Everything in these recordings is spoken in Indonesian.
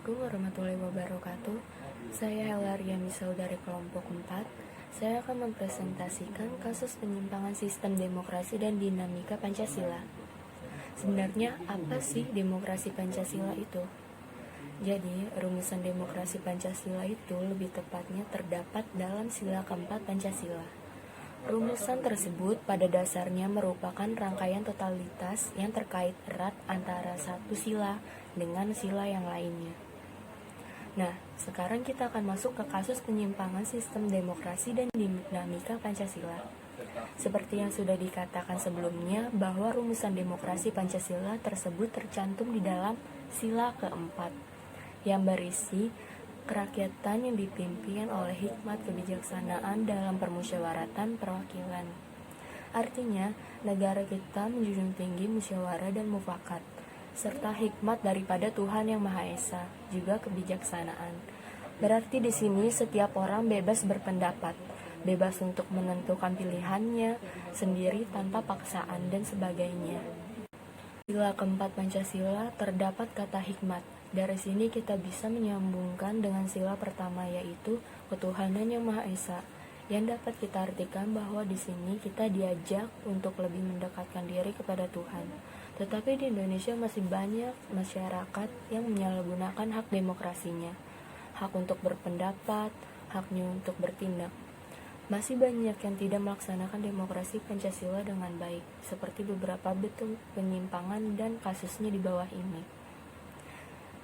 Assalamualaikum warahmatullahi wabarakatuh. Saya Helaria Misal dari kelompok 4. Saya akan mempresentasikan kasus penyimpangan sistem demokrasi dan dinamika Pancasila. Sebenarnya apa sih demokrasi Pancasila itu? Jadi, rumusan demokrasi Pancasila itu lebih tepatnya terdapat dalam sila keempat Pancasila. Rumusan tersebut pada dasarnya merupakan rangkaian totalitas yang terkait erat antara satu sila dengan sila yang lainnya. Nah, sekarang kita akan masuk ke kasus penyimpangan sistem demokrasi dan dinamika Pancasila. Seperti yang sudah dikatakan sebelumnya, bahwa rumusan demokrasi Pancasila tersebut tercantum di dalam sila keempat, yang berisi kerakyatan yang dipimpin oleh hikmat kebijaksanaan dalam permusyawaratan perwakilan. Artinya, negara kita menjunjung tinggi musyawarah dan mufakat, serta hikmat daripada Tuhan Yang Maha Esa, juga kebijaksanaan. Berarti di sini setiap orang bebas berpendapat, bebas untuk menentukan pilihannya sendiri tanpa paksaan dan sebagainya. Sila keempat Pancasila terdapat kata hikmat. Dari sini kita bisa menyambungkan dengan sila pertama, yaitu ketuhanan Yang Maha Esa, yang dapat kita artikan bahwa di sini kita diajak untuk lebih mendekatkan diri kepada Tuhan. Tetapi di Indonesia masih banyak masyarakat yang menyalahgunakan hak demokrasinya, hak untuk berpendapat, haknya untuk bertindak. Masih banyak yang tidak melaksanakan demokrasi Pancasila dengan baik, seperti beberapa bentuk penyimpangan dan kasusnya di bawah ini.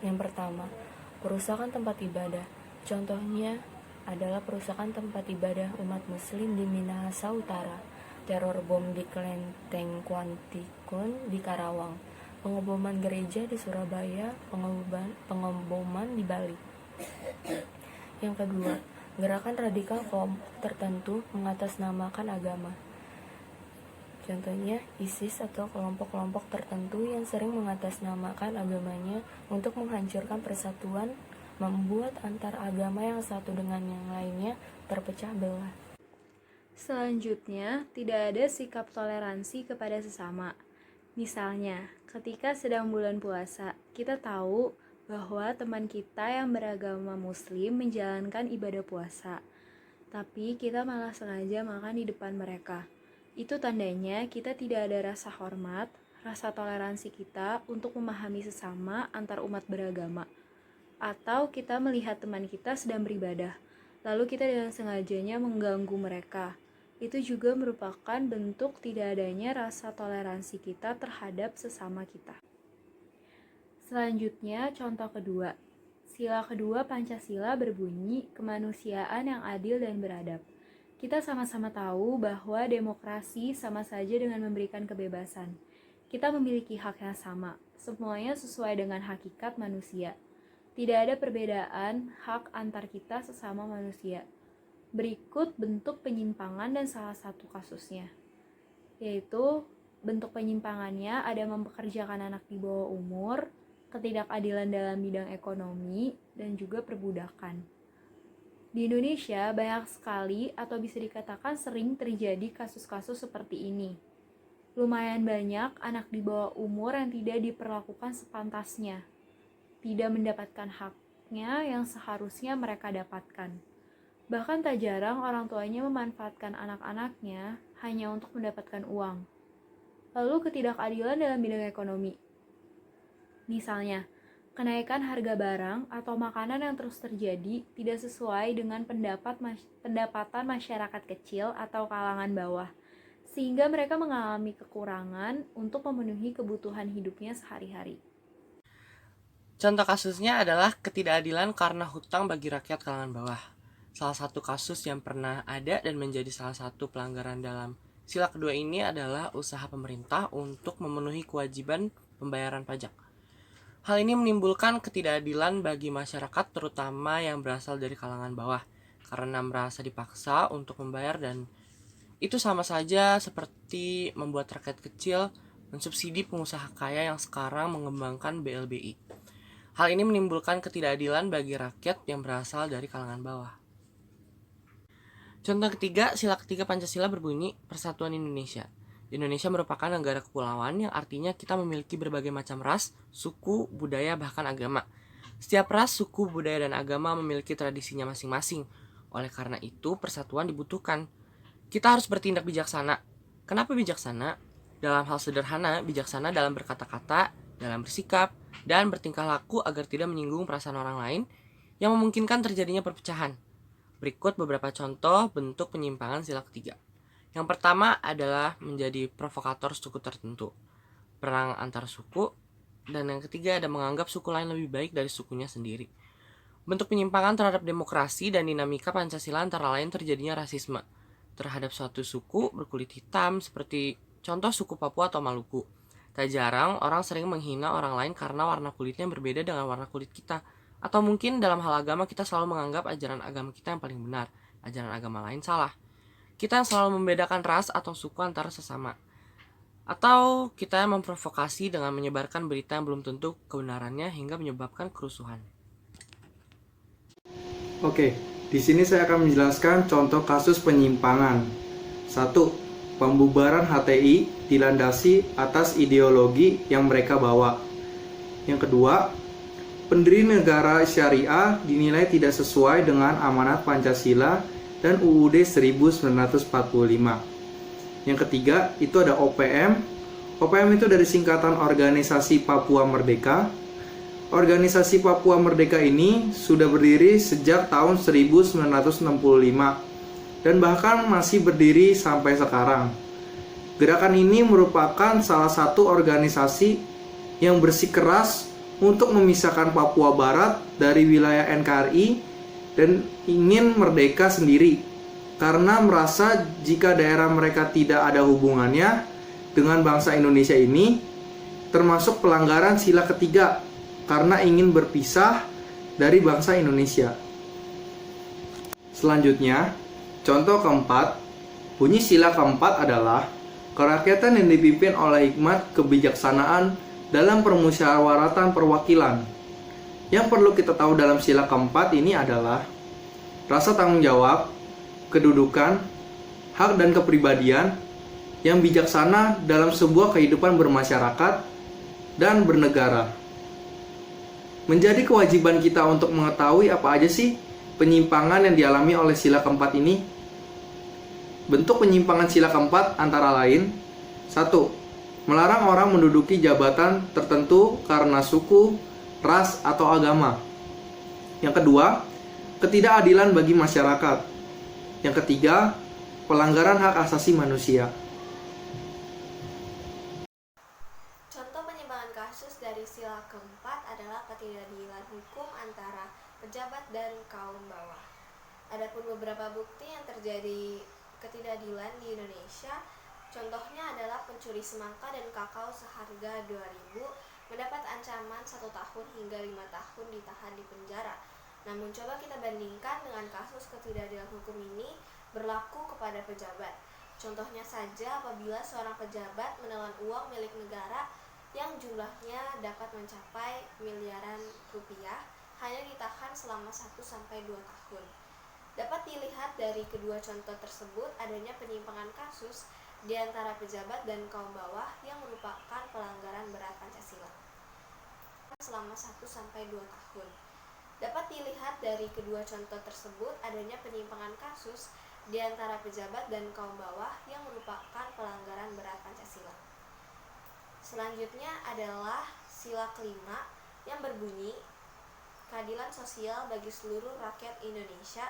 Yang pertama, perusakan tempat ibadah. Contohnya adalah perusakan tempat ibadah umat muslim di Minahasa Utara, teror bom di Kelenteng Kuantikun di Karawang, pengeboman gereja di Surabaya, pengeboman di Bali. Yang kedua, gerakan radikal kelompok tertentu mengatasnamakan agama. Contohnya ISIS atau kelompok-kelompok tertentu yang sering mengatasnamakan agamanya untuk menghancurkan persatuan, membuat antar agama yang satu dengan yang lainnya terpecah belah. Selanjutnya, tidak ada sikap toleransi kepada sesama. Misalnya, ketika sedang bulan puasa, kita tahu bahwa teman kita yang beragama muslim menjalankan ibadah puasa, tapi kita malah sengaja makan di depan mereka. Itu tandanya kita tidak ada rasa hormat, rasa toleransi kita untuk memahami sesama antar umat beragama. Atau kita melihat teman kita sedang beribadah, lalu kita dengan sengajanya mengganggu mereka. Itu juga merupakan bentuk tidak adanya rasa toleransi kita terhadap sesama kita. Selanjutnya, contoh kedua. Sila kedua Pancasila berbunyi kemanusiaan yang adil dan beradab. Kita sama-sama tahu bahwa demokrasi sama saja dengan memberikan kebebasan. Kita memiliki hak yang sama, semuanya sesuai dengan hakikat manusia. Tidak ada perbedaan hak antar kita sesama manusia. Berikut bentuk penyimpangan dan salah satu kasusnya, yaitu bentuk penyimpangannya ada mempekerjakan anak di bawah umur, ketidakadilan dalam bidang ekonomi, dan juga perbudakan. Di Indonesia banyak sekali atau bisa dikatakan sering terjadi kasus-kasus seperti ini. Lumayan banyak anak di bawah umur yang tidak diperlakukan sepantasnya, tidak mendapatkan haknya yang seharusnya mereka dapatkan. Bahkan tak jarang orang tuanya memanfaatkan anak-anaknya hanya untuk mendapatkan uang. Lalu ketidakadilan dalam bidang ekonomi. Misalnya, kenaikan harga barang atau makanan yang terus terjadi tidak sesuai dengan pendapatan masyarakat kecil atau kalangan bawah, sehingga mereka mengalami kekurangan untuk memenuhi kebutuhan hidupnya sehari-hari. Contoh kasusnya adalah ketidakadilan karena hutang bagi rakyat kalangan bawah. Salah satu kasus yang pernah ada dan menjadi salah satu pelanggaran dalam sila kedua ini adalah usaha pemerintah untuk memenuhi kewajiban pembayaran pajak. Hal ini menimbulkan ketidakadilan bagi masyarakat terutama yang berasal dari kalangan bawah karena merasa dipaksa untuk membayar, dan itu sama saja seperti membuat rakyat kecil mensubsidi pengusaha kaya yang sekarang mengembangkan BLBI. Hal ini menimbulkan ketidakadilan bagi rakyat yang berasal dari kalangan bawah. Contoh ketiga, sila ketiga Pancasila berbunyi Persatuan Indonesia. Indonesia merupakan negara kepulauan yang artinya kita memiliki berbagai macam ras, suku, budaya, bahkan agama. Setiap ras, suku, budaya, dan agama memiliki tradisinya masing-masing. Oleh karena itu, persatuan dibutuhkan. Kita harus bertindak bijaksana. Kenapa bijaksana? Dalam hal sederhana, bijaksana dalam berkata-kata, dalam bersikap, dan bertingkah laku agar tidak menyinggung perasaan orang lain yang memungkinkan terjadinya perpecahan. Berikut beberapa contoh bentuk penyimpangan sila ketiga. Yang pertama adalah menjadi provokator suku tertentu, perang antar suku, dan yang ketiga ada menganggap suku lain lebih baik dari sukunya sendiri. Bentuk penyimpangan terhadap demokrasi dan dinamika Pancasila antara lain terjadinya rasisme terhadap suatu suku berkulit hitam seperti contoh suku Papua atau Maluku. Tak jarang orang sering menghina orang lain karena warna kulitnya berbeda dengan warna kulit kita. Atau mungkin dalam hal agama kita selalu menganggap ajaran agama kita yang paling benar, ajaran agama lain salah. Kita selalu membedakan ras atau suku antara sesama. Atau kita memprovokasi dengan menyebarkan berita yang belum tentu kebenarannya hingga menyebabkan kerusuhan. Oke, di sini saya akan menjelaskan contoh kasus penyimpangan. 1. Pembubaran HTI dilandasi atas ideologi yang mereka bawa. Yang kedua, pendiri negara syariah dinilai tidak sesuai dengan amanat Pancasila dan UUD 1945. Yang ketiga, itu ada OPM. OPM itu dari singkatan Organisasi Papua Merdeka. Organisasi Papua Merdeka ini sudah berdiri sejak tahun 1965 dan bahkan masih berdiri sampai sekarang. Gerakan ini merupakan salah satu organisasi yang bersikeras untuk memisahkan Papua Barat dari wilayah NKRI dan ingin merdeka sendiri karena merasa jika daerah mereka tidak ada hubungannya dengan bangsa Indonesia ini, termasuk pelanggaran sila ketiga karena ingin berpisah dari bangsa Indonesia. Selanjutnya, contoh keempat, bunyi sila keempat adalah kerakyatan yang dipimpin oleh hikmat kebijaksanaan dalam permusyawaratan perwakilan. Yang perlu kita tahu dalam sila keempat ini adalah rasa tanggung jawab, kedudukan, hak dan kepribadian yang bijaksana dalam sebuah kehidupan bermasyarakat dan bernegara. Menjadi kewajiban kita untuk mengetahui apa aja sih penyimpangan yang dialami oleh sila keempat ini. Bentuk penyimpangan sila keempat antara lain: 1. Melarang orang menduduki jabatan tertentu karena suku, ras, atau agama. Yang kedua, ketidakadilan bagi masyarakat. Yang ketiga, pelanggaran hak asasi manusia. Contoh penyimpangan kasus dari sila keempat adalah ketidakadilan hukum antara pejabat dan kaum bawah. Adapun beberapa bukti yang terjadi ketidakadilan di Indonesia, contohnya adalah pencuri semangka dan kakao seharga 2.000 mendapat ancaman 1 tahun hingga 5 tahun ditahan di penjara. Namun coba kita bandingkan dengan kasus ketidakadilan hukum ini berlaku kepada pejabat. Contohnya saja apabila seorang pejabat menelan uang milik negara yang jumlahnya dapat mencapai miliaran rupiah hanya ditahan selama 1-2 tahun. Dapat dilihat dari kedua contoh tersebut adanya penyimpangan kasus di antara pejabat dan kaum bawah yang merupakan pelanggaran berat Pancasila selama 1-2 tahun. Dapat dilihat dari kedua contoh tersebut adanya penyimpangan kasus di antara pejabat dan kaum bawah yang merupakan pelanggaran berat Pancasila. Selanjutnya adalah sila kelima yang berbunyi keadilan sosial bagi seluruh rakyat Indonesia,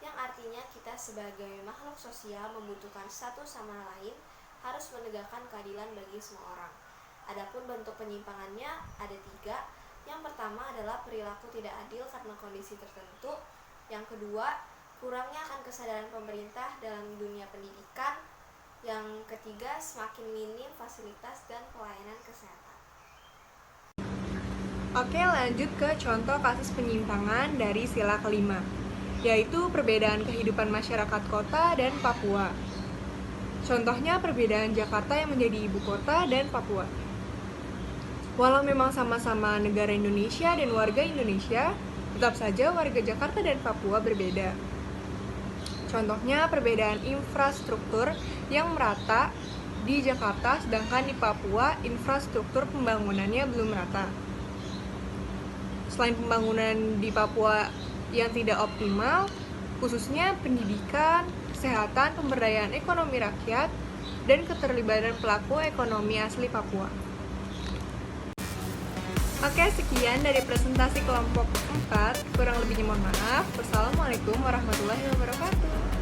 yang artinya kita sebagai makhluk sosial membutuhkan satu sama lain, harus menegakkan keadilan bagi semua orang. Adapun bentuk penyimpangannya ada 3. Yang pertama adalah perilaku tidak adil karena kondisi tertentu. Yang kedua, kurangnya akan kesadaran pemerintah dalam dunia pendidikan. Yang ketiga, semakin minim fasilitas dan pelayanan kesehatan. Oke, lanjut ke contoh kasus penyimpangan dari sila kelima, yaitu perbedaan kehidupan masyarakat kota dan Papua. Contohnya perbedaan Jakarta yang menjadi ibu kota dan Papua. Walau memang sama-sama negara Indonesia dan warga Indonesia, tetap saja warga Jakarta dan Papua berbeda. Contohnya perbedaan infrastruktur yang merata di Jakarta, sedangkan di Papua infrastruktur pembangunannya belum merata. Selain pembangunan di Papua yang tidak optimal, khususnya pendidikan, kesehatan, pemberdayaan ekonomi rakyat, dan keterlibatan pelaku ekonomi asli Papua. Oke, sekian dari presentasi kelompok 4. Kurang lebihnya mohon maaf. Wassalamualaikum warahmatullahi wabarakatuh.